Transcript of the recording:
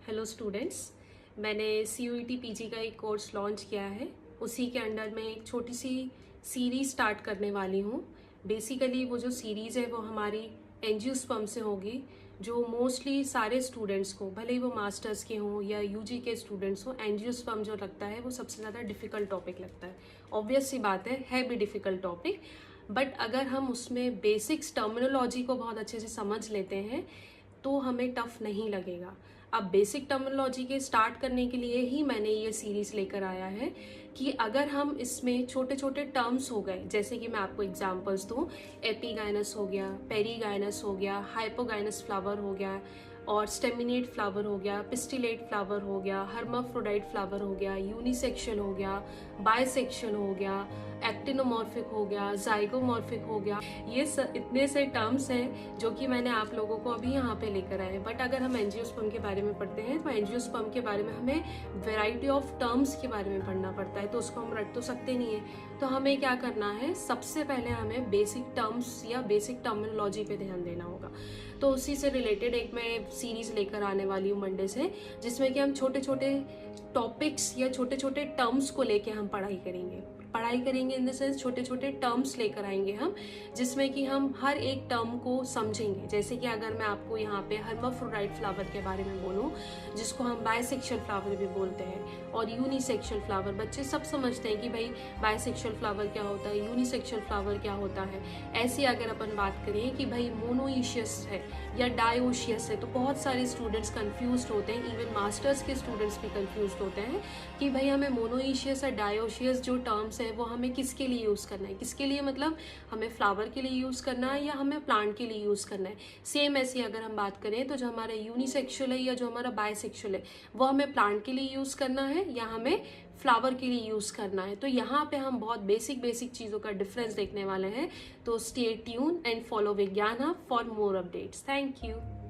Hello students, मैंने CUET PG का एक कोर्स लॉन्च किया है। उसी के अंडर मैं एक छोटी सी सीरीज़ स्टार्ट करने वाली हूँ। बेसिकली वो जो सीरीज़ है वो हमारी एंजियोस्पर्म से होगी, जो मोस्टली सारे स्टूडेंट्स को, भले ही वो मास्टर्स के हों या UG के स्टूडेंट्स हों, एंजियोस्पर्म जो लगता है वो सबसे ज़्यादा डिफ़िकल्ट टॉपिक लगता है। ऑब्वियस सी बात है भी डिफ़िकल्ट टॉपिक, बट अगर हम उसमें बेसिक्स टर्मिनोलॉजी को बहुत अच्छे से समझ लेते हैं तो हमें टफ नहीं लगेगा। अब बेसिक टर्मिनोलॉजी के स्टार्ट करने के लिए ही मैंने ये सीरीज लेकर आया है कि अगर हम इसमें छोटे छोटे टर्म्स हो गए, जैसे कि मैं आपको एग्जांपल्स दूं, एपीगाइनस हो गया, पेरीगाइनस हो गया, हाइपोगाइनस फ्लावर हो गया, और स्टेमिनेट फ्लावर हो गया, पिस्टिलेट फ्लावर हो गया, हर्माफ्रोडाइट फ्लावर हो गया, यूनिसेक्शुअल हो गया, बायसेक्शुअल हो गया, एक्टिनोमॉर्फिक हो गया, जाइगोमॉर्फिक हो गया। ये इतने से टर्म्स हैं जो कि मैंने आप लोगों को अभी यहाँ पे लेकर आए हैं। बट अगर हम एंजियोस्पर्म के बारे में पढ़ते हैं तो एंजियोस्पर्म के बारे में हमें वेराइटी ऑफ टर्म्स के बारे में पढ़ना पड़ता है, तो उसको हम रट तो सकते नहीं है। तो हमें क्या करना है, सबसे पहले हमें बेसिक टर्म्स या बेसिक टर्मिनोलॉजी पे ध्यान देना होगा। तो उसी से रिलेटेड एक मैं सीरीज लेकर आने वाली हूँ मंडे से, जिसमें कि हम छोटे छोटे टॉपिक्स या छोटे छोटे टर्म्स को लेके हम पढ़ाई करेंगे इन द सेंस छोटे छोटे टर्म्स लेकर आएंगे हम, जिसमें कि हम हर एक टर्म को समझेंगे। जैसे कि अगर मैं आपको यहाँ पे हर्माफ्रोडाइट फ्लावर के बारे में बोलूँ, जिसको हम बायसेक्शुअल फ्लावर भी बोलते हैं, और यूनिसेक्शुअल फ्लावर, बच्चे सब समझते हैं कि भाई बायसेक्शुअल फ्लावर क्या होता है, यूनिसेक्शुअल फ्लावर क्या होता है। ऐसी अगर अपन बात करें कि भाई मोनोइशियस है या डायोशियस है, तो बहुत सारे स्टूडेंट्स कंफ्यूज होते हैं, इवन मास्टर्स के स्टूडेंट्स भी कंफ्यूज होते हैं कि भाई हमें मोनोइशियस और डायोशियस जो टर्म्स है वो हमें किसके लिए यूज करना है। किसके लिए मतलब हमें फ्लावर के लिए यूज करना है या हमें प्लांट के लिए यूज करना है। सेम ऐसी अगर हम बात करें तो जो हमारा यूनिसेक्सुअल है या जो हमारा बायसेक्सुअल है वो हमें प्लांट के लिए यूज करना है या हमें फ्लावर के लिए यूज करना है। तो यहाँ पे हम बहुत बेसिक चीजों का डिफरेंस देखने वाले हैं। तो स्टे ट्यून एंड फॉलो विज्ञान hub for more updates. Thank you.